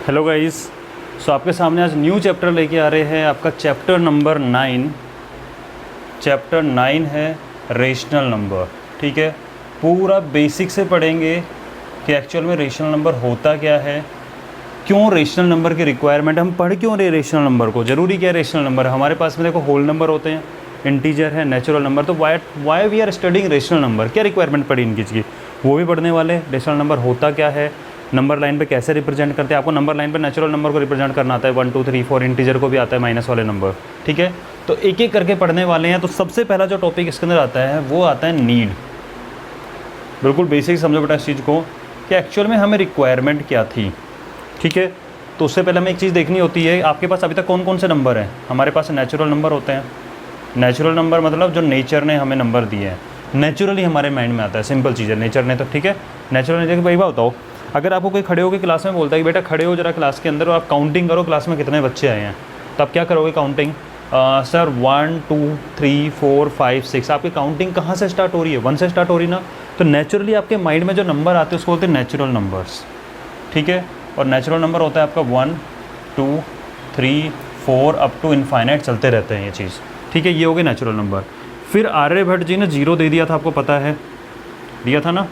Hello guys. सो आपके सामने आज न्यू चैप्टर लेके आ रहे हैं, आपका चैप्टर नंबर 9। चैप्टर 9 है रेशनल नंबर। ठीक है, पूरा बेसिक से पढ़ेंगे कि एक्चुअल में रेशनल नंबर होता क्या है, क्यों रेशनल नंबर की रिक्वायरमेंट, हम पढ़ क्यों रहे रेशनल नंबर को, ज़रूरी क्या है रेशनल नंबर। हमारे पास में देखो होल नंबर होते हैं, इंटीजर है, नेचुरल नंबर, तो why we are studying rational number, क्या रिक्वायरमेंट पड़ी इनकी चीज़, वो भी पढ़ने वाले। रेशनल नंबर होता क्या है, नंबर लाइन पे कैसे रिप्रेजेंट करते हैं, आपको नंबर लाइन पे नेचुरल नंबर को रिप्रेजेंट करना आता है, 1 2 3 4, इंटीजर को भी आता है माइनस वाले नंबर। ठीक है, तो एक एक करके पढ़ने वाले हैं। तो सबसे पहला जो टॉपिक इसके अंदर आता है वो आता है नीड। बिल्कुल बेसिक समझो बेटा इस चीज़ को कि एक्चुअल में हमें रिक्वायरमेंट क्या थी। ठीक है, तो उससे पहले हमें एक चीज़ देखनी होती है, आपके पास अभी तक कौन कौन से नंबर हैं। हमारे पास नेचुरल नंबर होते हैं। नेचुरल नंबर मतलब जो नेचर ने हमें नंबर दिए हैं, नेचुरली हमारे माइंड में आता है, सिंपल चीज़ है नेचर ने। तो ठीक है, नेचुरल ने भाई बताओ, अगर आपको कोई खड़े होकर क्लास में बोलता है कि बेटा खड़े हो जरा क्लास के अंदर और आप काउंटिंग करो क्लास में कितने बच्चे आए हैं, तो आप क्या करोगे काउंटिंग? सर 1 2 3 4 5 6। आपकी काउंटिंग कहाँ से स्टार्ट हो रही है? 1 से स्टार्ट हो रही ना। तो नेचुरली आपके माइंड में जो नंबर आते हैं उसको बोलते हैं नेचुरल नंबर्स। ठीक है, और नेचुरल नंबर होता है आपका 1 2 3 4 अप टू इनफाइनाइट, चलते रहते हैं ये चीज़। ठीक है, ये हो गए नेचुरल नंबर। फिर आर्यभट्ट जी ने 0 दे दिया था, आपको पता है, दिया था ना।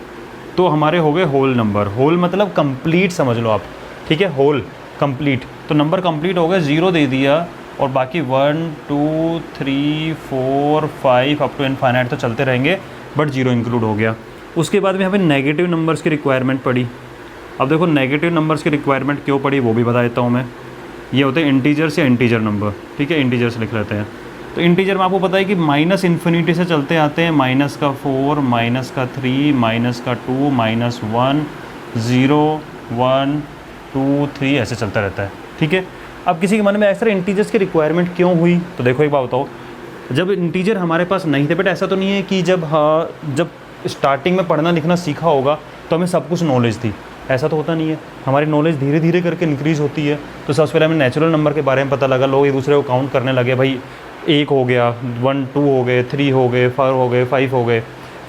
तो हमारे हो गए होल नंबर। होल मतलब कंप्लीट समझ लो आप। ठीक है, होल कंप्लीट, तो नंबर कंप्लीट हो गए, 0 दे दिया और बाकी 1 2 3 4 5 अप टू इनफाइनाइट तो चलते रहेंगे, बट 0 इंक्लूड हो गया। उसके बाद में हमें नेगेटिव नंबर्स की रिक्वायरमेंट पड़ी। अब देखो नेगेटिव नंबर्स की रिक्वायरमेंट क्यों पड़ी वो भी बता देता हूँ मैं। ये होते हैं इंटीजर्स या इंटीजर नंबर। ठीक है, इंटीजर्स लिख लेते हैं। तो इंटीजर में आपको पता है कि माइनस इन्फिनिटी से चलते आते हैं, माइनस का 4, माइनस का 3, माइनस का 2, माइनस 1 0 1 2 3 ऐसे चलता रहता है। ठीक है, अब किसी के मन में ऐसा इंटीजर्स की रिक्वायरमेंट क्यों हुई, तो देखो एक बात बताओ, जब इंटीजर हमारे पास नहीं थे, बट ऐसा तो नहीं है कि जब स्टार्टिंग में पढ़ना लिखना सीखा होगा तो हमें सब कुछ नॉलेज थी, ऐसा तो होता नहीं है। हमारी नॉलेज धीरे धीरे करके इंक्रीज़ होती है। तो सबसे पहले हमें नेचुरल नंबर के बारे में पता लगा, लोग एक दूसरे को काउंट करने लगे, भाई 1 हो गया, 1 2 हो गए, 3 हो गए, 4 हो गए, 5 हो गए।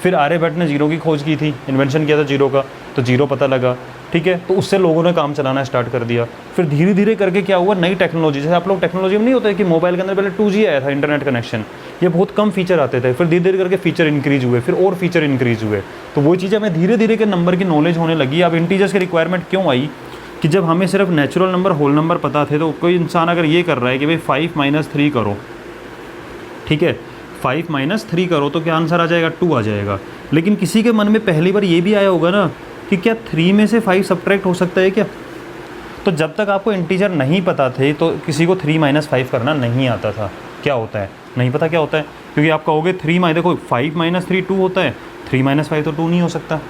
फिर आर्यभट्ट ने 0 की खोज की थी, इन्वेंशन किया था 0 का, तो 0 पता लगा। ठीक है, तो उससे लोगों ने काम चलाना स्टार्ट कर दिया। फिर धीरे धीरे करके क्या हुआ, नई टेक्नोलॉजी, जैसे आप लोग टेक्नोलॉजी में नहीं होता है कि मोबाइल के अंदर पहले 2G आया था, इंटरनेट कनेक्शन, ये बहुत कम फीचर आते थे, फिर धीरे धीरे करके फीचर इंक्रीज हुए, फिर और फीचर इंक्रीज हुए। तो वो चीज़ें हमें धीरे धीरे के नंबर की नॉलेज होने लगी। अब इंटीजर्स की रिक्वायरमेंट क्यों आई कि जब हमें सिर्फ नेचुरल नंबर होल नंबर पता थे, तो कोई इंसान अगर ये कर रहा है कि भाई 5 - 3 करो, ठीक है, 5 - 3 करो तो क्या आंसर आ जाएगा? 2 आ जाएगा। लेकिन किसी के मन में पहली बार ये भी आया होगा ना कि क्या 3 में से 5 सब्ट्रैक्ट हो सकता है क्या? तो जब तक आपको इंटीजर नहीं पता थे तो किसी को 3 - 5 करना नहीं आता था। क्या होता है नहीं पता क्या होता है, क्योंकि आप कहोगे 3 देखो 5 - 3 2 होता है, 3 - 5 तो 2 नहीं हो सकता।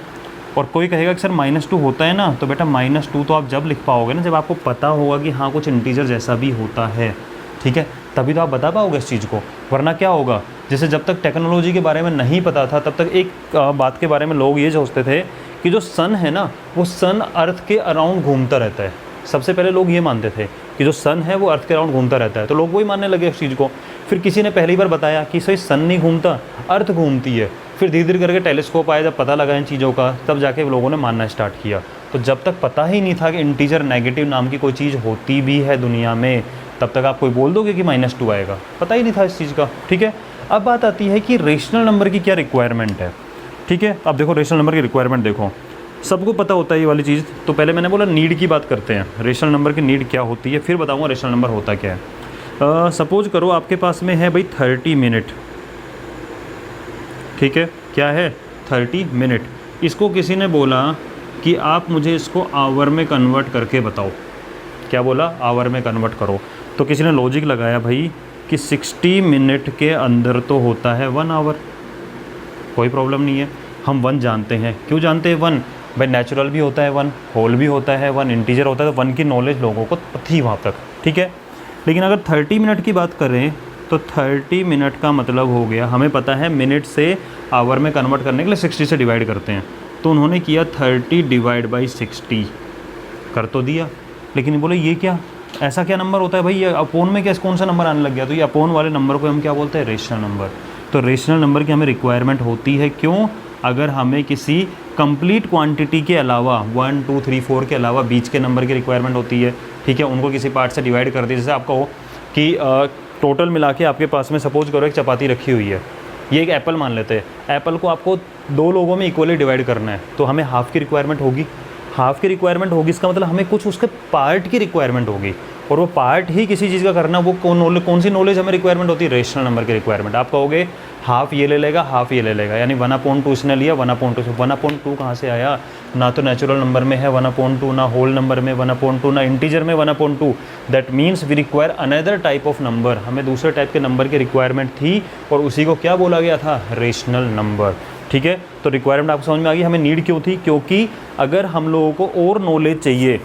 और कोई कहेगा कि सर -2 होता है ना, तो बेटा -2 तो आप जब लिख पाओगे ना, जब आपको पता होगा कि हाँ कुछ इंटीजर जैसा भी होता है। ठीक है, तभी तो आप बता पाओगे इस चीज़ को। वरना क्या होगा, जैसे जब तक टेक्नोलॉजी के बारे में नहीं पता था तब तक एक बात के बारे में लोग ये सोचते थे कि जो सन है ना, वो सन अर्थ के अराउंड घूमता रहता है। सबसे पहले लोग ये मानते थे कि जो सन है वो अर्थ के अराउंड घूमता रहता है, तो लोग वही मानने लगे इस चीज़ को। फिर किसी ने पहली बार बताया कि सही सन नहीं घूमता, अर्थ घूमती है। फिर धीरे धीरे करके टेलीस्कोप आया, जब पता लगा इन चीज़ों का, तब जाके लोगों ने मानना स्टार्ट किया। तो जब तक पता ही नहीं था कि इंटीजर नेगेटिव नाम की कोई चीज़ होती भी है दुनिया में, तब तक आप कोई बोल दोगे कि -2 आएगा, पता ही नहीं था इस चीज़ का। ठीक है, अब बात आती है कि रेशनल नंबर की क्या रिक्वायरमेंट है। ठीक है, अब देखो रेशनल नंबर की रिक्वायरमेंट देखो, सबको पता होता है ये वाली चीज़। तो पहले मैंने बोला नीड की बात करते हैं, रेशनल नंबर की नीड क्या होती है, फिर बताऊँगा रेशनल नंबर होता क्या है। सपोज करो आपके पास में है भाई 30 मिनट। ठीक है, क्या है 30 मिनट। इसको किसी ने बोला कि आप मुझे इसको आवर में कन्वर्ट करके बताओ। क्या बोला? आवर में कन्वर्ट करो। तो किसी ने लॉजिक लगाया भाई कि 60 मिनट के अंदर तो होता है 1 आवर, कोई प्रॉब्लम नहीं है, हम 1 जानते हैं। क्यों जानते हैं 1? भाई नेचुरल भी होता है 1, होल भी होता है 1, इंटीजर होता है, तो 1 की नॉलेज लोगों को थी वहाँ तक। ठीक है, लेकिन अगर 30 मिनट की बात करें तो 30 मिनट का मतलब हो गया, हमें पता है मिनट से आवर में कन्वर्ट करने के लिए 60 से डिवाइड करते हैं। तो उन्होंने किया 30 / 60 कर तो दिया, लेकिन बोले ये क्या, ऐसा क्या नंबर होता है भाई, ये अपोन में क्या कौन सा नंबर आने लग गया? तो ये अपोन वाले नंबर को हम क्या बोलते हैं? Rational number. तो रेशनल नंबर की हमें रिक्वायरमेंट होती है, क्यों? अगर हमें किसी कंप्लीट क्वांटिटी के अलावा 1 2 3 4 के अलावा बीच के नंबर की रिक्वायरमेंट होती है, ठीक है, उनको किसी पार्ट से डिवाइड कर दिया। जैसे आपका हो कि टोटल मिला के आपके पास में सपोज करो एक चपाती रखी हुई है, ये एक एप्पल मान लेते हैं, एप्पल को आपको 2 लोगों में इक्वली डिवाइड करना है, तो हमें हाफ़ की रिक्वायरमेंट होगी। हाफ़ की रिक्वायरमेंट होगी इसका मतलब हमें कुछ उसके पार्ट की रिक्वायरमेंट होगी, और वो पार्ट ही किसी चीज़ का करना, वो कौन सी नॉलेज हमें रिक्वायरमेंट होती है, रेशनल नंबर की रिक्वायरमेंट। आप कहोगे हाफ़ ये ले लेगा, हाफ़ ये ले लेगा, यानी 1/2 इसने लिया, 1/2 1/2 कहाँ से आया, ना तो नेचुरल नंबर में है 1/2, ना होल नंबर में 1/2, ना इंटीजर में 1/2। That means we require another type of number, हमें दूसरे टाइप के नंबर की रिक्वायरमेंट थी, और उसी को क्या बोला गया था, रेशनल नंबर, ठीक है। तो रिक्वायरमेंट आपको समझ में आ गई, हमें नीड क्यों थी, क्योंकि अगर हम लोगों को और नॉलेज चाहिए,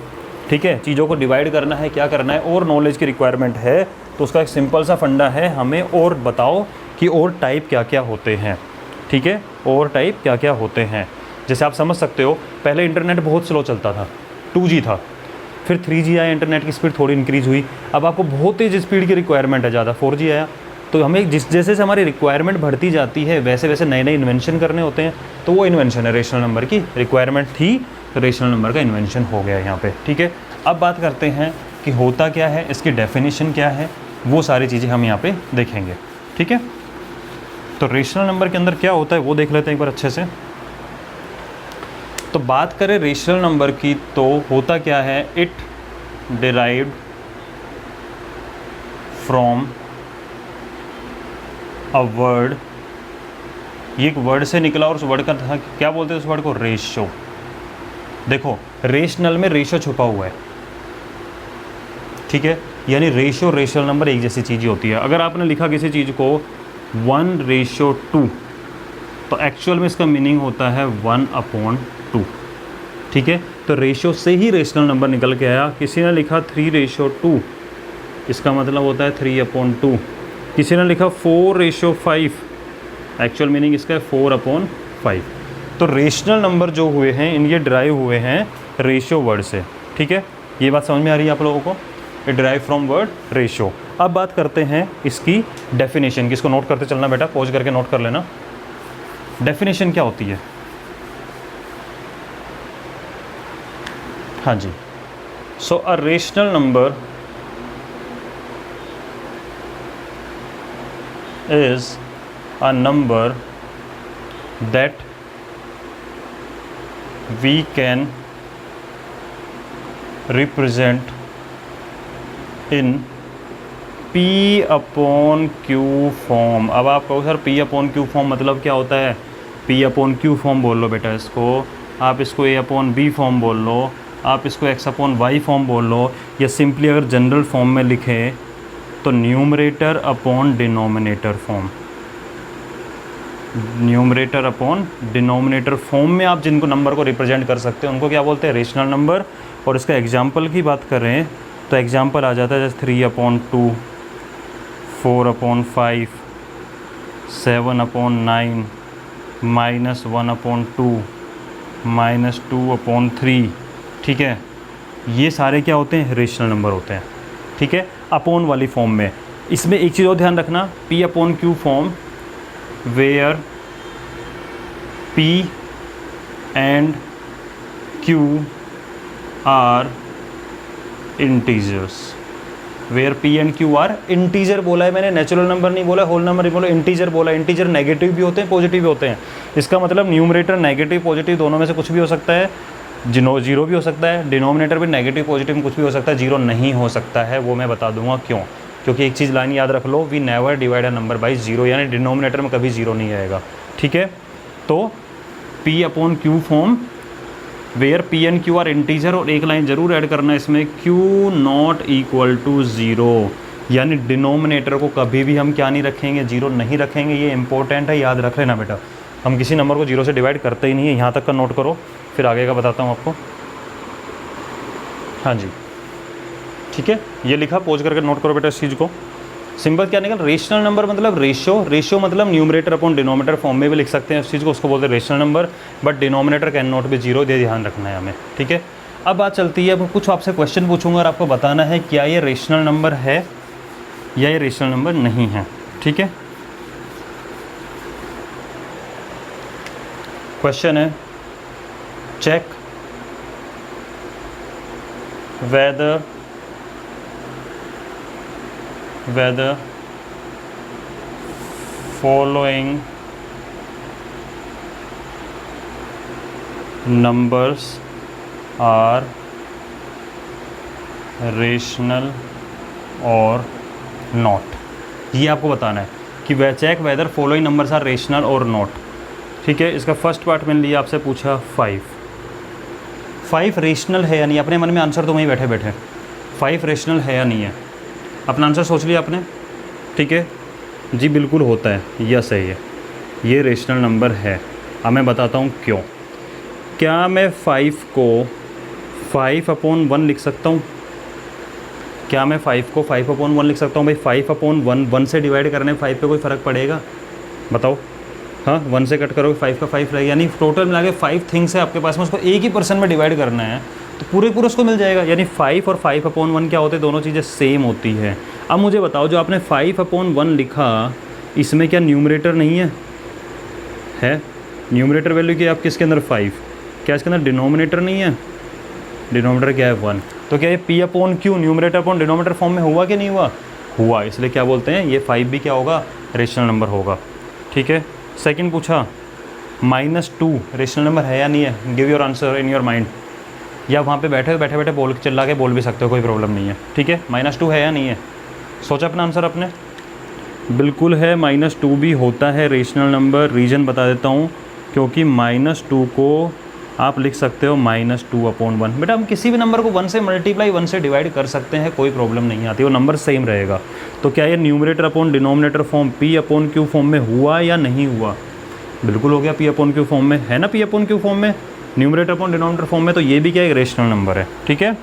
ठीक है, चीज़ों को डिवाइड करना है, क्या करना है, और नॉलेज की रिक्वायरमेंट है, तो उसका एक सिंपल सा फंडा है, हमें और बताओ कि और टाइप क्या क्या होते हैं, ठीक है, और टाइप क्या क्या होते हैं। जैसे आप समझ सकते हो, पहले इंटरनेट बहुत स्लो चलता था, 2G था, फिर 3G आया, इंटरनेट की स्पीड थोड़ी इंक्रीज़ हुई, अब आपको बहुत तेज़ स्पीड की रिक्वायरमेंट है, ज़्यादा 4G आया, तो हमें जैसे जैसे हमारी रिक्वायरमेंट बढ़ती जाती है वैसे वैसे नए नए इन्वेंशन करने होते हैं, तो वो इन्वेंशन है रेशनल नंबर की। रिक्वायरमेंट थी तो रेशनल नंबर का इन्वेंशन हो गया यहाँ पे, ठीक है। अब बात करते हैं कि होता क्या है, इसकी डेफिनेशन क्या है, वो सारी चीज़ें हम यहाँ पे देखेंगे, ठीक है। तो रेशनल नंबर के अंदर क्या होता है वो देख लेते हैं एक बार अच्छे से। तो बात करें रेशनल नंबर की, तो होता क्या है, it derived from a word, ये एक वर्ड से निकला, और उस वर्ड का था, क्या बोलते हैं उस वर्ड को, रेशो। देखो रेशनल में रेशो छुपा हुआ है, ठीक है, यानी रेशो रेशनल नंबर एक जैसी चीज़ होती है। अगर आपने लिखा किसी चीज़ को 1:2, तो एक्चुअल में इसका मीनिंग होता है 1/2, ठीक है। तो रेशो से ही रेशनल नंबर निकल के आया। किसी ने लिखा 3:2, इसका मतलब होता है 3/2। किसी ने लिखा 4:5, एक्चुअल मीनिंग इसका है 4/5। तो रेशनल नंबर जो हुए हैं इनके ड्राइव हुए हैं रेशियो वर्ड से, ठीक है। ये बात समझ में आ रही है आप लोगों को, it drive from word ratio. अब बात करते हैं इसकी डेफिनेशन की, इसको नोट करते चलना बेटा, पॉज करके नोट कर लेना। डेफिनेशन क्या होती है, हाँ जी, so a rational number is a number that we can represent in P/Q form. अब आप कहो सर P/Q फॉर्म मतलब क्या होता है, P/Q फॉर्म बोल लो बेटा इसको, आप इसको A/B फॉर्म बोल लो, आप इसको X/Y फॉर्म बोल लो, या सिंपली अगर जनरल फॉर्म में लिखें तो numerator upon denominator form. Numerator upon denominator form में आप जिनको नंबर को रिप्रेजेंट कर सकते हैं उनको क्या बोलते हैं, रेशनल नंबर। और इसका एग्जाम्पल की बात करें तो एग्जाम्पल आ जाता है जैसे 3/2, 4/5, 7/9, -1/2, -2/3, ठीक है। ये सारे क्या होते हैं, रेशनल नंबर होते हैं, ठीक है, अपॉन वाली फॉर्म में। इसमें एक चीज़ और ध्यान रखना, P/Q form where P and Q are integers. Where P and Q are integer बोला है मैंने, नेचुरल नंबर नहीं बोला, होल नंबर नहीं बोला, इंटीजर बोला। इंटीजर नेगेटिव भी होते हैं, पॉजिटिव भी होते हैं। इसका मतलब न्यूमरेटर नेगेटिव पॉजिटिव दोनों में से कुछ भी हो सकता है, जीरो भी हो सकता है, डिनोमिनेटर भी नेगेटिव पॉजिटिव में कुछ भी हो सकता है, जीरो नहीं हो सकता है। वो मैं बता दूंगा क्यों, क्योंकि एक चीज़ लाइन याद रख लो, we never divide a number by zero, यानी डिनोमिनेटर में कभी जीरो नहीं आएगा, ठीक है। तो P/Q form where P and Q are integer, और एक लाइन जरूर ऐड करना इसमें, Q not equal to zero, यानी डिनोमिनेटर को कभी भी हम क्या नहीं रखेंगे, जीरो नहीं रखेंगे। ये इंपॉर्टेंट है, याद रख लेना बेटा। हम किसी नंबर को जीरो से डिवाइड करते ही नहीं है, यहाँ तक का नोट करो, फिर आगे का बताता हूँ आपको। हाँ जी, ठीक है, ये लिखा, पोज करके नोट करो बेटा इस चीज़ को। सिंपल क्या निकल, रेशनल नंबर मतलब रेशियो, रेशियो मतलब न्यूमरेटर अपॉन डिनोमिनेटर फॉर्म में भी लिख सकते हैं इस चीज़ को, उसको बोलते हैं rational number, but denominator can not be zero, ये ध्यान रखना है हमें, ठीक है। अब बात चलती है, अब कुछ आपसे क्वेश्चन पूछूंगा और आपको बताना है क्या ये रेशनल नंबर है या ये रेशनल नंबर नहीं है, ठीक है। क्वेश्चन है check whether following numbers are rational or not। ये आपको बताना है कि we check whether following numbers are rational और नॉट। ठीक है, इसका फर्स्ट पार्ट मैंने लिया, आपसे पूछा 5 रेशनल है या नहीं। अपने मन में आंसर तो वहीं बैठे बैठे 5 रेशनल है या नहीं है, अपना आंसर सोच लिया आपने। ठीक है जी, बिल्कुल होता है, यस है, ये रेशनल नंबर है। अब मैं बताता हूँ क्यों। क्या मैं 5 को 5/1 लिख सकता हूँ? क्या मैं 5 को 5/1 लिख सकता हूँ? भाई 5/1 1 से डिवाइड करने 5 पे कोई फ़र्क पड़ेगा? बताओ। हाँ, 1 से कट करोगे 5 का 5 रहेगा, यानी टोटल मिला के 5 थिंग्स है आपके पास में, उसको एक ही पर्सन में डिवाइड करना है तो पूरे उसको मिल जाएगा। यानी 5 और 5/1 क्या होते हैं? दोनों चीज़ें सेम होती है। अब मुझे बताओ, जो आपने 5/1 लिखा, इसमें क्या न्यूमरेटर नहीं है? है न्यूमरेटर वैल्यू की आप किसके अंदर 5, क्या इसके अंदर डिनोमिनेटर नहीं है? डिनोमिनेटर क्या है 1। तो क्या ये P/Q numerator upon denominator form में हुआ कि नहीं हुआ? हुआ, इसलिए क्या बोलते हैं, ये 5 भी क्या होगा? रेशनल नंबर होगा। ठीक है, सेकंड पूछा -2 रेशनल नंबर है या नहीं है? Give your answer in your mind, या वहाँ पे बैठे बैठे बोल चिल्ला के बोल भी सकते हो, कोई प्रॉब्लम नहीं है। ठीक है, -2 है या नहीं है? सोचा अपना आंसर आपने? बिल्कुल है, -2 भी होता है रेशनल नंबर। रीज़न बता देता हूँ, क्योंकि -2 को आप लिख सकते हो -2/1। बेटा हम किसी भी नंबर को 1 से मल्टीप्लाई 1 से डिवाइड कर सकते हैं, कोई प्रॉब्लम नहीं आती, वो नंबर सेम रहेगा। तो क्या ये numerator upon denominator form P/Q form में हुआ या नहीं हुआ? बिल्कुल हो गया, P/Q फॉर्म में है ना, P/Q फॉर्म में, न्यूमरेटर अपॉन डिनोमिनेटर फॉर्म में। तो ये भी क्या एक रेशनल नंबर है। ठीक है,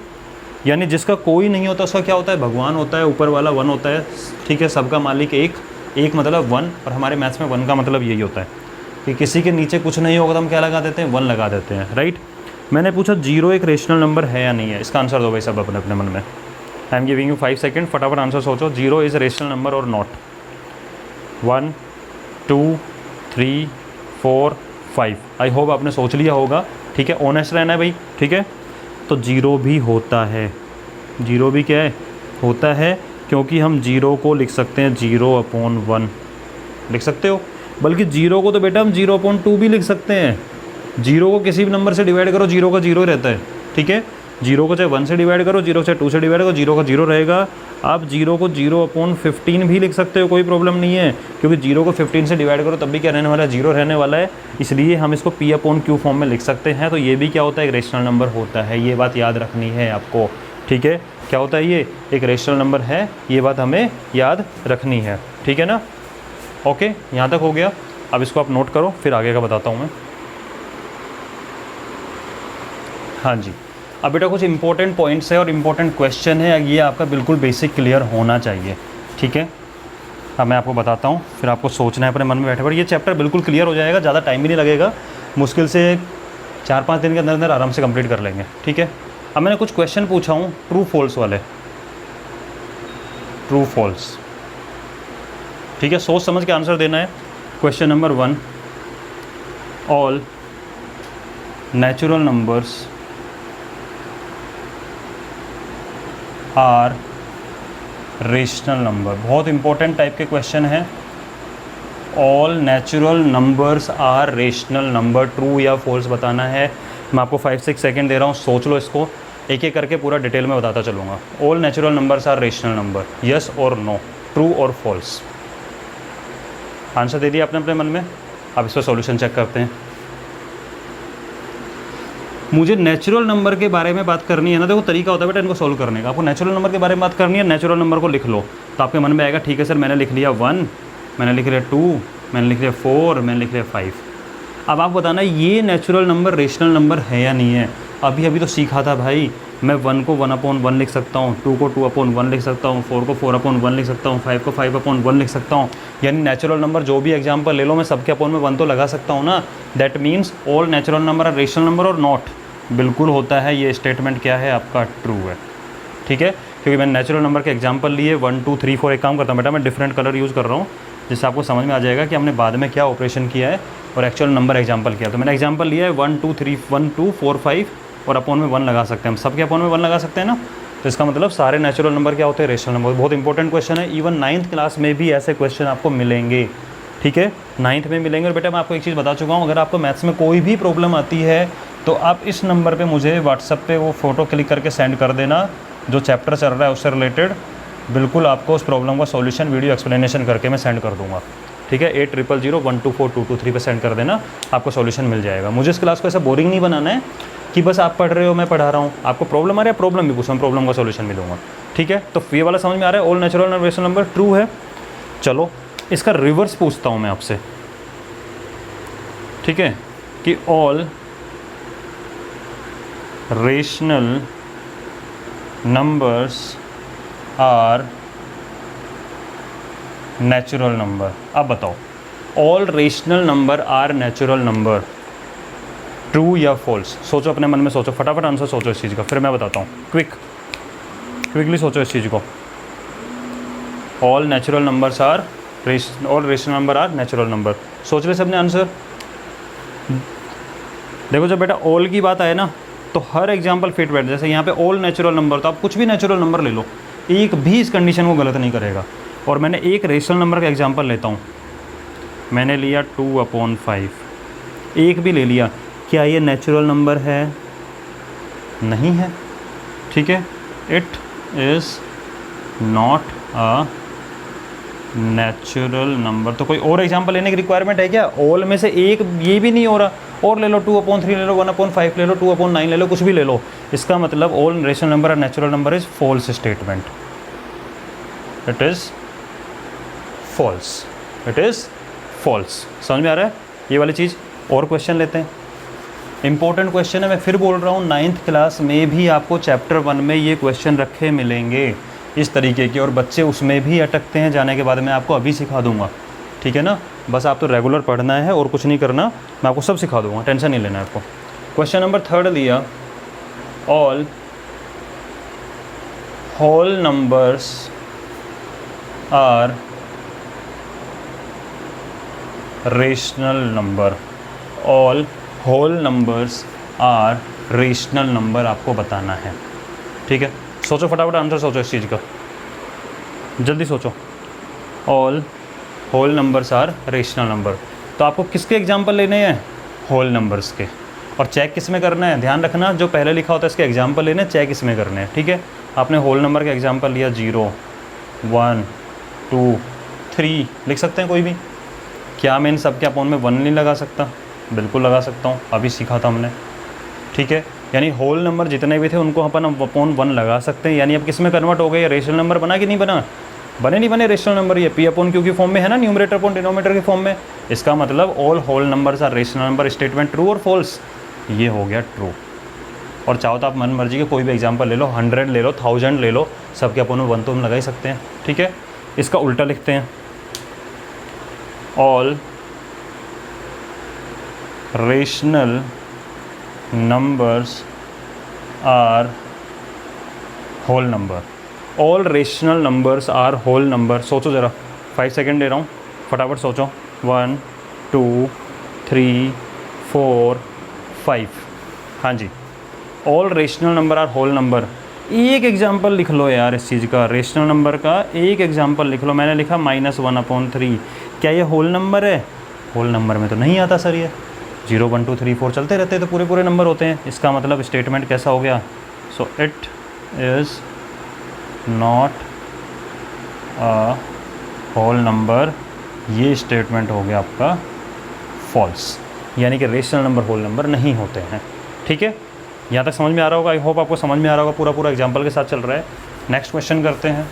यानी जिसका कोई नहीं होता उसका क्या होता है? भगवान होता है, ऊपर वाला 1 होता है। ठीक है, सबका मालिक एक मतलब 1, और हमारे मैथ्स में 1 का मतलब यही होता है कि किसी के नीचे कुछ नहीं होगा तो हम क्या लगा देते हैं? 1 लगा देते हैं, राइट। मैंने पूछा 0 एक रेशनल नंबर है या नहीं है, इसका आंसर दो भाई सब अपने अपने मन में। I am giving you 5 second, फटाफट आंसर सोचो। 0 इज़ रेशनल नंबर और नॉट? 1 2 3 4 5। आई होप आपने सोच लिया होगा। ठीक है, ऑनेस्ट रहना है भाई। ठीक है, तो 0 भी होता है। 0 भी क्या है? होता है, क्योंकि हम 0 को लिख सकते हैं 0/1 लिख सकते हो, बल्कि 0 को तो बेटा हम 0/2 भी लिख सकते हैं। 0 को किसी भी नंबर से डिवाइड करो, 0 का 0 रहता है। ठीक है, 0 को चाहे 1 से डिवाइड करो, 0 से 2 से डिवाइड करो, 0 का 0 रहेगा। आप 0 को 0/15 भी लिख सकते हो, कोई प्रॉब्लम नहीं है, क्योंकि 0 को 15 से डिवाइड करो तब भी क्या रहने वाला है? 0 रहने वाला है। इसलिए हम इसको P/Q फॉर्म में लिख सकते हैं। तो ये भी क्या होता है? एक रेशनल नंबर होता है। ये बात याद रखनी है आपको। ठीक है, क्या होता है? ये एक रेशनल नंबर है, ये बात हमें याद रखनी है। ठीक है ना? ओके, यहाँ तक हो गया। अब इसको आप नोट करो, फिर आगे का बताता हूँ मैं। हाँ जी, अब बेटा कुछ इंपॉर्टेंट पॉइंट्स है और इम्पोर्टेंट क्वेश्चन है, ये आपका बिल्कुल बेसिक क्लियर होना चाहिए। ठीक है, अब मैं आपको बताता हूँ, फिर आपको सोचना है अपने मन में बैठे बैठे। ये चैप्टर बिल्कुल क्लियर हो जाएगा, ज़्यादा टाइम भी नहीं लगेगा, मुश्किल से 4-5 दिन के अंदर अंदर आराम से कंप्लीट कर लेंगे। ठीक है, अब मैंने कुछ क्वेश्चन पूछा हूँ ट्रू फॉल्स वाले, ट्रू फॉल्स। ठीक है, सोच समझ के आंसर देना है। Question number 1, all natural numbers are rational number. बहुत इंपॉर्टेंट टाइप के क्वेश्चन है। All natural numbers are rational number, true या फॉल्स बताना है। मैं आपको 5-6 सेकेंड दे रहा हूँ, सोच लो इसको, एक एक करके पूरा डिटेल में बताता चलूँगा। All natural numbers are rational number, yes और नो, ट्रू और फॉल्स। आंसर दे दिया आपने अपने मन में। अब इस पर सॉल्यूशन चेक करते हैं। मुझे नेचुरल नंबर के बारे में बात करनी है ना, देखो तरीका होता है बेटा इनको सोल्व करने का। आपको नेचुरल नंबर के बारे में बात करनी है, नेचुरल नंबर को लिख लो तो आपके मन में आएगा, ठीक है सर मैंने लिख लिया 1, मैंने लिख लिया 2, मैंने लिख लिया 4, मैंने लिख लिया 5। अब आप बताना ये नेचुरल नंबर रेशनल नंबर है या नहीं है। अभी तो सीखा था भाई, मैं 1 को 1/1 लिख सकता हूँ, 2 को 2/1 लिख सकता हूँ, 4 को 4/1 लिख सकता हूँ, 5 को 5/1 लिख सकता हूँ। यानी नेचुरल नंबर जो भी एग्जाम्पल ले लो, मैं सबके अपॉन में 1 तो लगा सकता हूँ ना। That means all natural number are rational number और नॉट। बिल्कुल होता है, ये स्टेटमेंट क्या है आपका? ट्रू है। ठीक है, क्योंकि मैंने नेचुरल नंबर के एग्जाम्पल लिए 1 2 3 4। एक काम करता हूँ बेटा, मैं डिफरेंट कलर यूज़ कर रहा हूँ जिससे आपको समझ में आ जाएगा कि हमने बाद में क्या ऑपरेशन किया है, और एक्चुअल नंबर एग्जाम्पल किया। तो मैंने एग्जाम्पल लिया है 1 2 3 1 2 4 5 और अपॉन में 1 लगा सकते हैं हम, सबके अपॉन में 1 लगा सकते हैं ना। तो इसका मतलब सारे नेचुरल नंबर क्या होते हैं, रेशनल नंबर। बहुत इंपॉर्टेंट क्वेश्चन है, इवन 9th क्लास में भी ऐसे क्वेश्चन आपको मिलेंगे, ठीक है, 9th में मिलेंगे। और बेटा मैं आपको एक चीज़ बता चुका हूँ, अगर आपको मैथ्स में कोई भी प्रॉब्लम आती है तो आप इस नंबर पे मुझे व्हाट्सएप पे वो फ़ोटो क्लिक करके सेंड कर देना, जो चैप्टर चल रहा है उससे रिलेटेड, बिल्कुल आपको उस प्रॉब्लम का सॉल्यूशन वीडियो एक्सप्लेनेशन करके मैं सेंड कर दूँगा, ठीक है। 8000124223 पे सेंड कर देना, आपको सॉल्यूशन मिल जाएगा। मुझे इस क्लास को ऐसा बोरिंग नहीं बनाना है कि बस आप पढ़ रहे हो मैं पढ़ा रहा हूँ, आपको प्रॉब्लम आ रहा है प्रॉब्लम भी पूछो, मैं प्रॉब्लम का सॉल्यूशन भी दूँगा, ठीक है। तो ये वाला समझ में आ रहा है, ऑल नेचुरल और रेशनल नंबर ट्रू है। चलो इसका रिवर्स पूछता हूँ मैं आपसे, ठीक है, कि all rational numbers are natural number. अब बताओ, all rational number are natural number, true या फॉल्स? सोचो, अपने मन में सोचो, फटाफट आंसर सोचो इस चीज़ का, फिर मैं बताता हूँ। क्विकली सोचो इस चीज़ को। All natural numbers are all rational number are natural number. सोच ले सबने आंसर। देखो जब बेटा ऑल की बात आए ना तो हर एग्जाम्पल फिट बैठ, जैसे यहाँ पे ऑल नेचुरल नंबर, तो आप कुछ भी नेचुरल नंबर ले लो, एक भी इस कंडीशन को गलत नहीं करेगा। और मैंने एक रेशनल नंबर का एग्जांपल लेता हूँ, मैंने लिया 2/5, एक भी ले लिया, क्या ये नेचुरल नंबर है? नहीं है, ठीक है, it is not a natural number. तो कोई और एग्जांपल लेने की रिक्वायरमेंट है क्या? ऑल में से एक ये भी नहीं हो रहा, और ले लो 2/3 ले लो, 1/5 ले लो, 2/9 ले लो, कुछ भी ले लो। इसका मतलब ऑल रेशनल नंबर और natural number is false statement, it is false, it is false. समझ में आ रहा है ये वाली चीज़? और क्वेश्चन लेते हैं, इंपॉर्टेंट क्वेश्चन है, मैं फिर बोल रहा हूँ 9th क्लास में भी आपको चैप्टर 1 में ये क्वेश्चन रखे मिलेंगे इस तरीके के, और बच्चे उसमें भी अटकते हैं, जाने के बाद मैं आपको अभी सिखा दूंगा, ठीक है ना। बस आप तो रेगुलर पढ़ना है और कुछ नहीं करना, मैं आपको सब सिखा दूंगा, टेंशन नहीं लेना है आपको। क्वेश्चन नंबर 3 लिया, all whole numbers are rational number. All whole numbers are rational number आपको बताना है, ठीक है। सोचो फटाफट आंसर सोचो इस चीज़ का, जल्दी सोचो। All whole numbers are rational number, तो आपको किसके एग्जाम्पल लेने हैं? होल नंबर्स के। और चेक किस में करना है? ध्यान रखना, जो पहले लिखा होता है इसके एग्जाम्पल लेने, चेक इसमें करने हैं, ठीक है। आपने होल नंबर के एग्जाम्पल लिया 0 1 2 3 लिख सकते हैं कोई भी। क्या मैं इन सब के अपॉन में 1 नहीं लगा सकता? बिल्कुल लगा सकता हूँ, अभी सीखा था हमने, ठीक है। यानी होल नंबर जितने भी थे उनको अपन अपॉन 1 लगा सकते हैं। यानी अब किस में कन्वर्ट हो गए? रेशनल नंबर बना कि नहीं बना? बने नहीं बने रेशनल नंबर, ये पी अपॉन क्यू की फॉर्म में है ना, न्यूमरेटर अपॉन डिनोमिनेटर की फॉर्म में। इसका मतलब all whole numbers are rational number statement true और फॉल्स, ये हो गया ट्रू। और चाहो तो आप मन मर्जी के कोई भी एग्जाम्पल ले लो, 100 ले लो, 1000 ले लो, सबके अपॉन में 1 तो हम लगा ही सकते हैं, ठीक है। इसका उल्टा लिखते हैं, all rational numbers are whole number. All rational numbers are whole number. सोचो ज़रा, 5 सेकेंड दे रहा हूँ, फटाफट सोचो। 1 2 3 4 5, हाँ जी, all rational number are whole number. एक एग्जाम्पल लिख लो यार इस चीज़ का, रेशनल नंबर का एक एग्जाम्पल लिख लो। मैंने लिखा -1/3, क्या ये होल नंबर है? होल नंबर में तो नहीं आता सर, ये 0 1 2 3 4 चलते रहते हैं तो पूरे पूरे नंबर होते हैं। इसका मतलब स्टेटमेंट कैसा हो गया? So it is not a whole number, ये स्टेटमेंट हो गया आपका फॉल्स, यानी कि रेशनल नंबर होल नंबर नहीं होते हैं, ठीक है। यहाँ तक समझ में आ रहा होगा, आई होप आपको समझ में आ रहा होगा, पूरा पूरा एग्जाम्पल के साथ चल रहा है। नेक्स्ट क्वेश्चन करते हैं।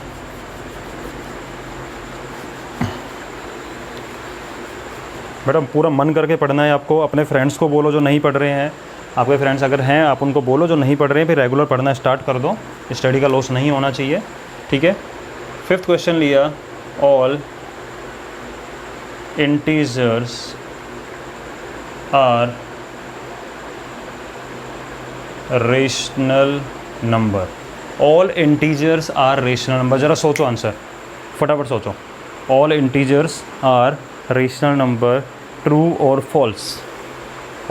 मैडम पूरा मन करके पढ़ना है आपको, अपने फ्रेंड्स को बोलो जो नहीं पढ़ रहे हैं, आपके फ्रेंड्स अगर हैं आप उनको बोलो जो नहीं पढ़ रहे हैं, फिर रेगुलर पढ़ना स्टार्ट कर दो, स्टडी का लॉस नहीं होना चाहिए, ठीक है। 5th क्वेश्चन लिया, all integers are rational number. All integers are rational number, ज़रा सोचो आंसर, फटाफट सोचो। All integers are rational number, true और false,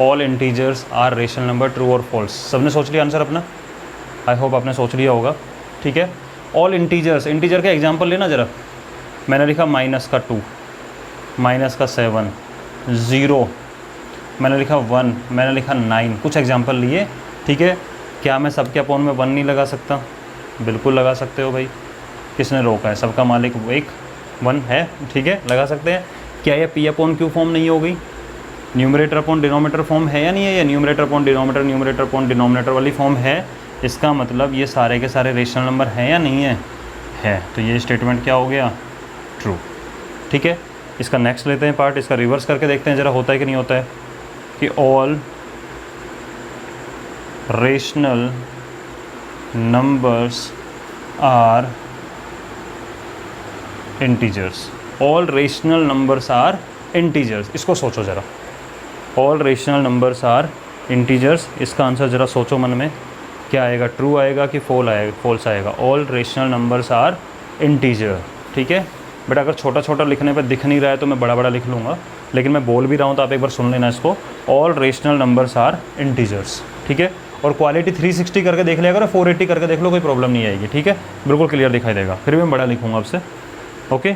all integers are rational number, true और फॉल्स। सबने सोच लिया आंसर अपना? आई होप आपने सोच लिया होगा, ठीक है। ऑल इंटीजर्स, इंटीजर का एग्जांपल लेना ज़रा। मैंने लिखा -2, -7, 0, मैंने लिखा 1, मैंने लिखा 9, कुछ एग्जांपल लिए, ठीक है। क्या मैं सबके अपॉन में 1 नहीं लगा सकता? बिल्कुल लगा सकते हो भाई, किसने रोका है? सबका मालिक एक 1 है, ठीक है, लगा सकते हैं। क्या ये P अपॉन Q फॉर्म नहीं हो गई? न्यूमरेटर अपॉन डिनोमिनेटर फॉर्म है या नहीं है? ये numerator upon denominator, numerator upon denominator वाली फॉर्म है। इसका मतलब ये सारे के सारे रेशनल नंबर हैं या नहीं है? है। तो ये स्टेटमेंट क्या हो गया? ट्रू, ठीक है। इसका नेक्स्ट लेते हैं पार्ट, इसका रिवर्स करके देखते हैं ज़रा होता है कि नहीं होता है। कि all rational numbers are integers, all rational numbers are integers. इसको सोचो ज़रा, all rational numbers are integers, इसका आंसर ज़रा सोचो मन में, क्या आएगा? ट्रू आएगा कि फॉल्स आएगा? All rational numbers are integer, ठीक है। बट अगर छोटा छोटा लिखने पे दिख नहीं रहा है तो मैं बड़ा बड़ा लिख लूँगा, लेकिन मैं बोल भी रहा हूँ तो आप एक बार सुन लेना इसको। All rational numbers are integers, ठीक है। और क्वालिटी 360 करके देख लिया करो, 480 करके देख लो, कोई प्रॉब्लम नहीं आएगी, ठीक है, बिल्कुल क्लियर दिखाई देगा। फिर भी मैं बड़ा लिखूँगा आपसे, ओके।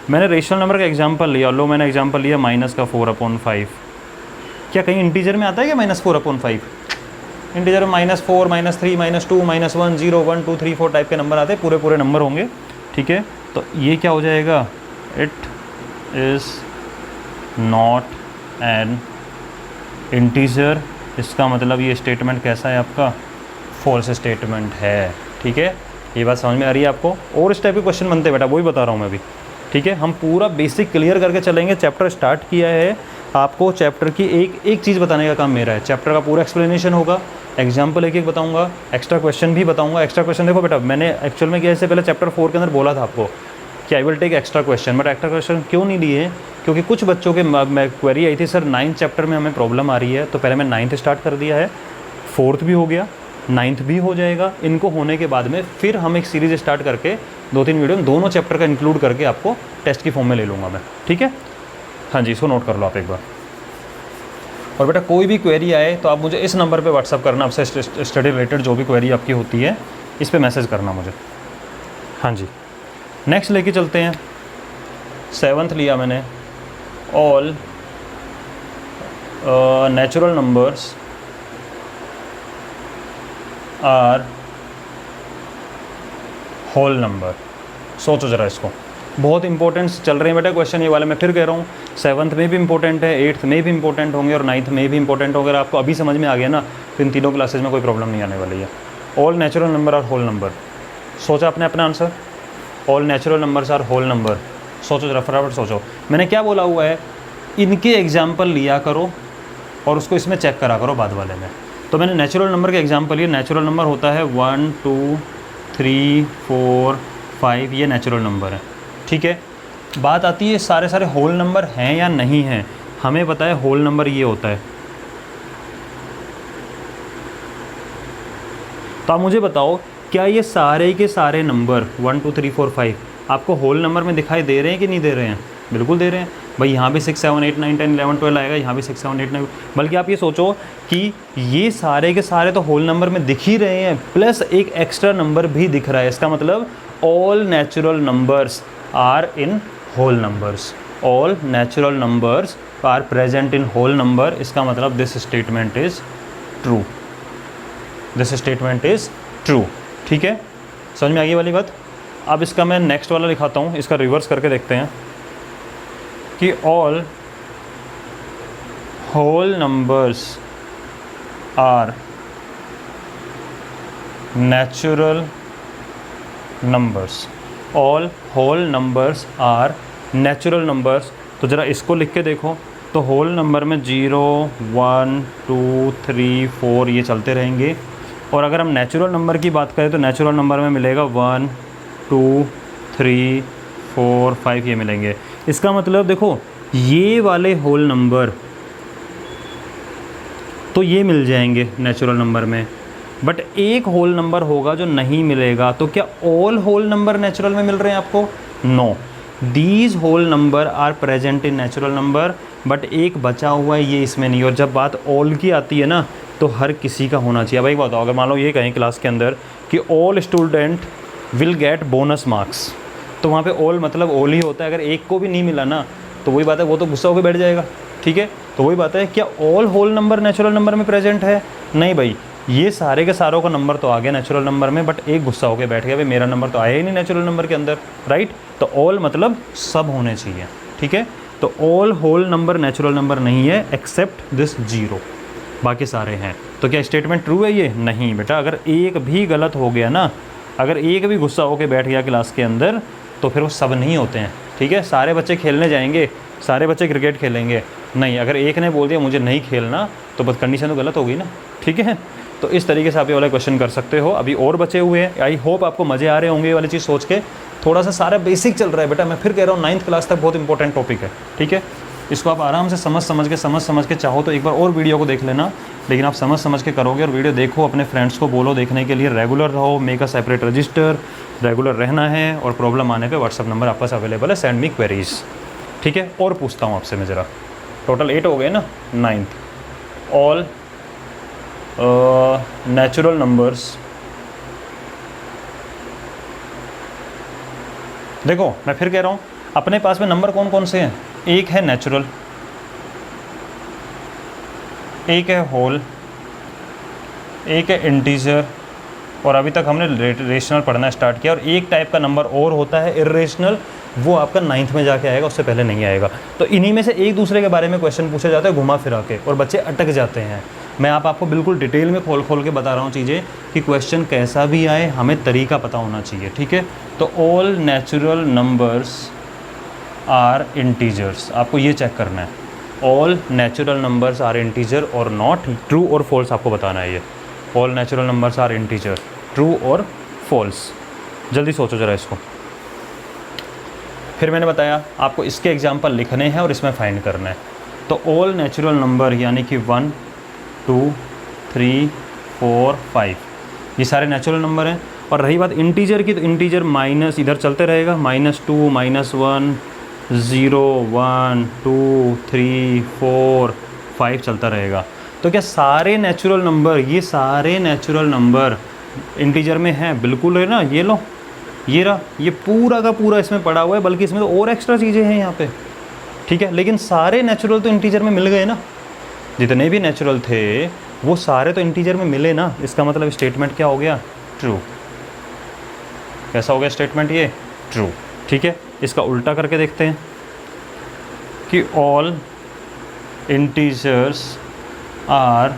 मैंने रेशनल नंबर का एग्जाम्पल लिया, लो मैंने एग्जाम्पल लिया -4/5। क्या कहीं इंटीजर में आता है क्या -4/5? इंटीजर में -4, -3, -2, -1, 0, 1, 2, 3, 4 टाइप के नंबर आते हैं, पूरे पूरे नंबर होंगे, ठीक है। तो ये क्या हो जाएगा? It is not an integer. इसका मतलब ये स्टेटमेंट कैसा है आपका? फॉल्स स्टेटमेंट है, ठीक है। ये बात समझ में आ रही है आपको? और इस टाइप के क्वेश्चन बनते हैं बेटा, वही बता रहा हूँ मैं अभी, ठीक है। हम पूरा बेसिक क्लियर करके चलेंगे। चैप्टर स्टार्ट किया है, आपको चैप्टर की एक एक चीज़ बताने का काम मेरा है। चैप्टर का पूरा एक्सप्लेनेशन होगा, एग्जाम्पल एक एक बताऊंगा, एक्स्ट्रा क्वेश्चन भी बताऊंगा। एक्स्ट्रा क्वेश्चन देखो बेटा, मैंने एक्चुअल में क्या इससे पहले चैप्टर 4 के अंदर बोला था आपको कि I will take extra question, but extra question क्यों नहीं लिए? क्योंकि कुछ बच्चों के क्वेरी आई थी, सर 9th चैप्टर में हमें प्रॉब्लम आ रही है, तो पहले मैं 9th स्टार्ट कर दिया है, 4th भी हो गया, 9th भी हो जाएगा। इनको होने के बाद में फिर हम एक सीरीज़ स्टार्ट करके 2-3 वीडियो में दोनों चैप्टर का इंक्लूड करके आपको टेस्ट की फॉर्म में ले लूँगा मैं, ठीक है। हाँ जी, इसको नोट कर लो आप एक बार। और बेटा कोई भी क्वेरी आए तो आप मुझे इस नंबर पे व्हाट्सअप करना, आपसे स्टडी रिलेटेड जो भी क्वेरी आपकी होती है इस पे मैसेज करना मुझे। हाँ जी, नेक्स्ट लेके चलते हैं। 7th लिया मैंने, all natural numbers are whole number. सोचो ज़रा इसको, बहुत इंपॉर्टेंट चल रहे हैं बेटा क्वेश्चन ये वाले। मैं फिर कह रहा हूँ 7th में भी इंपॉर्टेंट है, 8th में भी इंपॉर्टेंट होंगे और 9th में भी इंपॉर्टेंट होंगे। अगर आपको अभी समझ में आ गया ना तो इन तीनों क्लासेज में कोई प्रॉब्लम नहीं आने वाली है। All natural number are whole number, सोचा आपने अपना answer? All natural numbers are whole number, सोचो जरा फटाफट सोचो। मैंने क्या बोला हुआ है? इनके एग्जाम्पल लिया करो और उसको इसमें चेक करा करो बाद वाले में। तो मैंने नेचुरल नंबर के एग्जाम्पल लिए। नेचुरल नंबर होता है 1, 2, 3, 4, 5, ये नेचुरल नंबर है, ठीक है। बात आती है सारे सारे होल नंबर हैं या नहीं हैं। हमें पता है होल नंबर ये होता है। तो आप मुझे बताओ, क्या ये सारे के सारे नंबर 1, 2, 3, 4, 5 आपको होल नंबर में दिखाई दे रहे हैं कि नहीं दे रहे हैं? बिल्कुल दे रहे हैं भाई। यहाँ भी 6, 7, 8, 9, 10, 11, 12 आएगा, यहाँ भी 6, 7, 8, 9। बल्कि आप ये सोचो कि ये सारे के सारे तो होल नंबर में दिख ही रहे हैं, प्लस एक एक्स्ट्रा नंबर भी दिख रहा है। इसका मतलब all natural numbers are in whole numbers, all natural numbers are present in whole number. इसका मतलब this statement is true, this statement is true, ठीक है। समझ में आ गई वाली बात? अब इसका मैं नेक्स्ट वाला लिखाता हूँ, इसका रिवर्स करके देखते हैं कि all whole numbers are natural numbers, all whole numbers are natural numbers. तो ज़रा इसको लिख के देखो, तो होल नंबर में 0, 1, 2, 3, 4 ये चलते रहेंगे। और अगर हम नेचुरल नंबर की बात करें तो नेचुरल नंबर में मिलेगा 1, 2, 3, 4, 5 ये मिलेंगे। इसका मतलब देखो ये वाले होल नंबर तो ये मिल जाएंगे नेचुरल नंबर में, बट एक होल नंबर होगा जो नहीं मिलेगा। तो क्या ऑल होल नंबर नेचुरल में मिल रहे हैं आपको? No, these whole number are present in natural number but एक बचा हुआ है, ये इसमें नहीं। और जब बात ऑल की आती है ना, तो हर किसी का होना चाहिए। अब एक बताओ, अगर मान लो ये कहें क्लास के अंदर कि all student will get bonus marks, तो वहाँ पे ऑल मतलब ऑल ही होता है। अगर एक को भी नहीं मिला ना, तो वही बात है, वो तो गुस्सा होकर बैठ जाएगा। ठीक है, तो वही बात है, क्या all whole number natural number में प्रेजेंट है? नहीं भाई, ये सारे के सारों का नंबर तो आ गया नेचुरल नंबर में, बट एक गुस्सा होकर बैठ गया, भाई मेरा नंबर तो आया ही नहीं नेचुरल नंबर के अंदर, राइट। तो ऑल मतलब सब होने चाहिए। ठीक है, तो all whole number natural number नहीं है एक्सेप्ट दिस 0, बाकी सारे हैं। तो क्या स्टेटमेंट ट्रू है ये? नहीं बेटा, अगर एक भी गलत हो गया ना, अगर एक भी गुस्सा होकर बैठ गया क्लास के अंदर, तो फिर वो सब नहीं होते हैं। ठीक है, सारे बच्चे खेलने जाएंगे, सारे बच्चे क्रिकेट खेलेंगे नहीं, अगर एक ने बोल दिया मुझे नहीं खेलना, तो बस कंडीशन तो गलत होगी ना। ठीक है, तो इस तरीके से आप ये वाला क्वेश्चन कर सकते हो। अभी और बचे हुए हैं, आई होप आपको मज़े आ रहे होंगे ये वाली चीज़ सोच के। थोड़ा सा सारा बेसिक चल रहा है बेटा, मैं फिर कह रहा हूँ 9th क्लास तक बहुत इंपॉर्टेंट टॉपिक है। ठीक है, इसको आप आराम से समझ के चाहो तो एक बार और वीडियो को देख लेना, लेकिन आप समझ के करोगे। और वीडियो देखो, अपने फ्रेंड्स को बोलो देखने के लिए, रेगुलर रहो, make a separate register, regular रहना है। और प्रॉब्लम आने पे व्हाट्सअप नंबर आपके पास अवेलेबल है, सेंड मी क्वेरीज। ठीक है, और पूछता हूँ आपसे मैं ज़रा, टोटल 8 हो गए ना, 9th ऑल नेचुरल नंबर्स। देखो मैं फिर कह रहा हूँ, अपने पास में नंबर कौन कौन से हैं? एक है नेचुरल, एक है होल, एक है इंटीजर, और अभी तक हमने रेशनल पढ़ना स्टार्ट किया। और एक टाइप का नंबर और होता है इर्रेशनल, वो आपका 9th में जाके आएगा, उससे पहले नहीं आएगा। तो इन्हीं में से एक दूसरे के बारे में क्वेश्चन पूछे जाते हैं घुमा फिरा के, और बच्चे अटक जाते हैं। मैं आपको बिल्कुल डिटेल में खोल के बता रहा हूँ चीज़ें, कि क्वेश्चन कैसा भी आए हमें तरीका पता होना चाहिए। ठीक है, तो all natural numbers are integers, आपको ये चेक करना है, all natural numbers are integer और नॉट। ट्रू और फॉल्स आपको बताना है। ये all natural numbers are integer, true और फॉल्स। जल्दी सोचो ज़रा इसको। फिर मैंने बताया आपको इसके एग्जाम्पल लिखने हैं और इसमें फाइंड करना है। तो ऑल नेचुरल नंबर यानी कि 1 2 3 4 5, ये सारे नेचुरल नंबर हैं। और रही बात इंटीजर की, तो इंटीजर माइनस इधर चलते रहेगा, -2 -1 0 1 2 3 4 5 चलता रहेगा। तो क्या सारे नेचुरल नंबर, ये सारे नेचुरल नंबर इंटीजर में हैं? बिल्कुल है ना। ये लो, ये रहा, ये पूरा का पूरा इसमें पड़ा हुआ है, बल्कि इसमें तो और एक्स्ट्रा चीज़ें हैं यहाँ पे। ठीक है, लेकिन सारे नेचुरल तो इंटीजर में मिल गए ना, जितने भी नेचुरल थे वो सारे तो इंटीजर में मिले ना। इसका मतलब स्टेटमेंट क्या हो गया? ट्रू। कैसा हो गया स्टेटमेंट? ये ट्रू। ठीक है, इसका उल्टा करके देखते हैं कि all integers are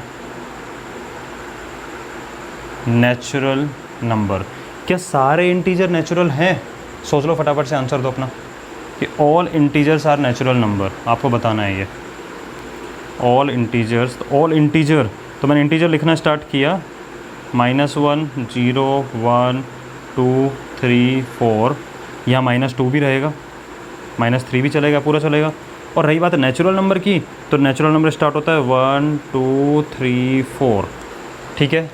natural number. क्या सारे इंटीजर नेचुरल हैं? सोच लो फटाफट से, आंसर दो अपना कि all integers are natural number. आपको बताना है ये ऑल इंटीजर्स। ऑल इंटीजर, तो मैंने इंटीजर लिखना स्टार्ट किया, -1 0 1 2 3 4, यहाँ -2 भी रहेगा, -3 भी चलेगा, पूरा चलेगा। और रही बात नेचुरल नंबर की, तो नेचुरल नंबर स्टार्ट होता है 1 2 3 4। ठीक है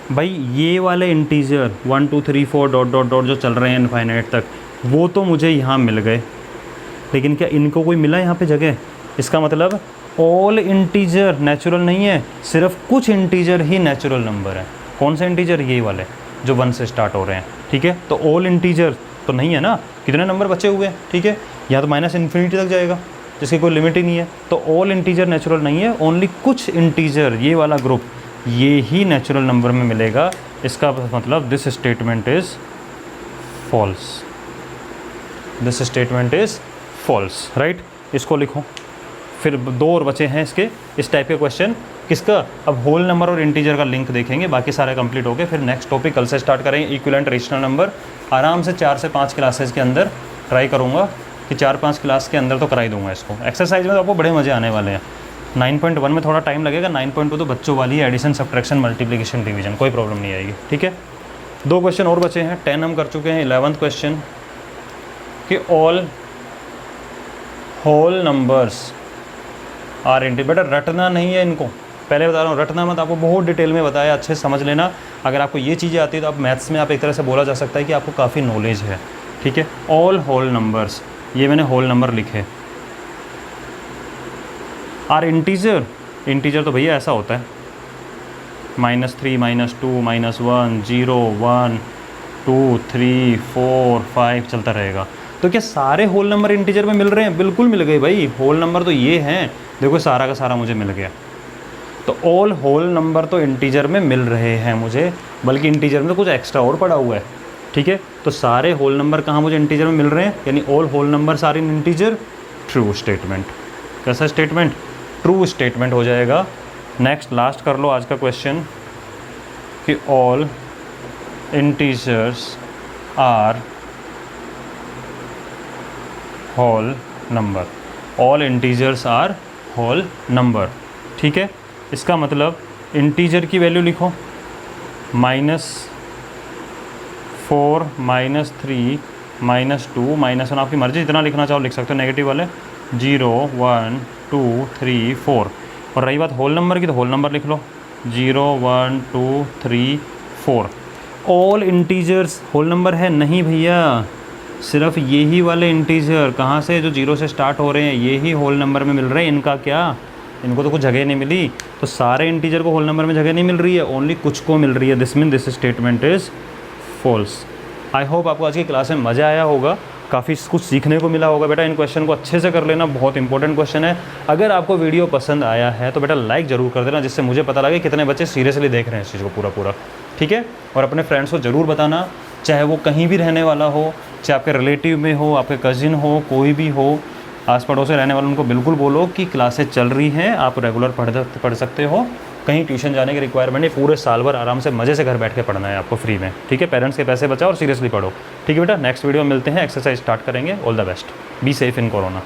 भाई, ये वाले इंटीजर 1 2 3 4 डॉट डॉट डॉट जो चल रहे हैं इनफाइनाइट तक, वो तो मुझे यहाँ मिल गए, लेकिन क्या इनको कोई मिला यहाँ पे जगह? इसका मतलब ऑल इंटीजर नेचुरल नहीं है, सिर्फ कुछ इंटीजर ही नेचुरल नंबर है। कौन से इंटीजर? ये वाले जो 1 से स्टार्ट हो रहे हैं। ठीक है, तो ऑल इंटीजर तो नहीं है ना, कितने नंबर बचे हुए हैं? ठीक है, यहाँ तो -∞ तक जाएगा, जिसकी कोई लिमिट ही नहीं है। तो ऑल इंटीजर नेचुरल नहीं है, ओनली कुछ इंटीजर, ये वाला ग्रुप, ये ही नेचुरल नंबर में मिलेगा। इसका मतलब this statement is false. This statement is false, right. इसको लिखो। फिर 2 और बचे हैं इसके, इस टाइप के क्वेश्चन। किसका? अब होल नंबर और इंटीजर का लिंक देखेंगे, बाकी सारे कंप्लीट हो गए। फिर नेक्स्ट टॉपिक कल से स्टार्ट करेंगे, इक्विवेलेंट रेशनल नंबर। आराम से 4 से 5 क्लासेस के अंदर ट्राई करूँगा कि 4-5 क्लास के अंदर तो कराई दूँगा इसको। एक्सरसाइज में तो आपको बड़े मज़े आने वाले हैं। 9.1 में थोड़ा टाइम लगेगा, 9.2 तो बच्चों वाली है, एडिशन सब्ट्रैक्शन मल्टीप्लिकेशन डिवीजन, कोई प्रॉब्लम नहीं आएगी। ठीक है, 2 क्वेश्चन और बचे हैं, 10 हम कर चुके हैं। 11th क्वेश्चन कि ऑल होल नंबर्स आर इंटी। बेटा रटना नहीं है इनको, पहले बता रहा हूँ, रटना मत। आपको बहुत डिटेल में बताया, अच्छे से समझ लेना। अगर आपको ये चीज़ें आती है तो आप मैथ्स में आप एक तरह से बोला जा सकता है कि आपको काफ़ी नॉलेज है। ठीक है, ऑल होल नंबर्स, ये मैंने होल नंबर लिखे, आर इंटीजर, इंटीजर तो भैया ऐसा होता है -3 -2 -1 0 1 2 3 4 5 चलता रहेगा। तो क्या सारे होल नंबर इंटीजर में मिल रहे हैं? बिल्कुल मिल गए भाई, होल नंबर तो ये हैं, देखो सारा का सारा मुझे मिल गया। तो ऑल होल नंबर तो इंटीजर में मिल रहे हैं मुझे, बल्कि इंटीजर में तो कुछ एक्स्ट्रा और पड़ा हुआ है, ठीक है। तो सारे होल नंबर कहाँ मुझे इंटीजर में मिल रहे हैं, यानी all whole numbers are in integer, true statement. कैसा स्टेटमेंट? ट्रू स्टेटमेंट हो जाएगा। नेक्स्ट लास्ट कर लो आज का क्वेश्चन कि all integers are whole number, all integers are whole number, ठीक है। इसका मतलब इंटीजर की वैल्यू लिखो -4 -3 -2 -1, आपकी मर्जी जितना लिखना चाहो लिख सकते हो, नेगेटिव वाले 0 1 2 3 4। और रही बात होल नंबर की, तो होल नंबर लिख लो 0 1 2 3 4। ऑल इंटीजर्स होल नंबर है नहीं भैया, सिर्फ यही वाले इंटीजर कहाँ से जो 0 से स्टार्ट हो रहे हैं यही होल नंबर में मिल रहे हैं। इनका क्या, इनको तो कुछ जगह नहीं मिली, तो सारे इंटीजर को होल नंबर में जगह नहीं मिल रही है, ओनली कुछ को मिल रही है। This mean this statement is false. I hope आपको आज की क्लास में मज़ा आया होगा, काफ़ी कुछ सीखने को मिला होगा। बेटा इन क्वेश्चन को अच्छे से कर लेना, बहुत इंपॉर्टेंट क्वेश्चन है। अगर आपको वीडियो पसंद आया है तो बेटा लाइक ज़रूर कर देना, जिससे मुझे पता लगे कितने बच्चे सीरियसली देख रहे हैं इस चीज़ को पूरा, ठीक है। और अपने फ्रेंड्स को ज़रूर बताना, चाहे वो कहीं भी रहने वाला हो, चाहे आपके रिलेटिव में हो, आपके कज़िन हो, कोई भी हो, आस पड़ोस से रहने वाले, उनको बिल्कुल बोलो कि क्लासेस चल रही हैं, आप रेगुलर पढ़ सकते हो, कहीं ट्यूशन जाने की रिक्वायरमेंट नहीं, पूरे साल भर आराम से मज़े से घर बैठ के पढ़ना है आपको फ्री में, ठीक है। पेरेंट्स के पैसे बचाओ और सीरियसली पढ़ो, ठीक है बेटा। नेक्स्ट वीडियो में मिलते हैं, एक्सरसाइज स्टार्ट करेंगे। All the best, be safe in corona.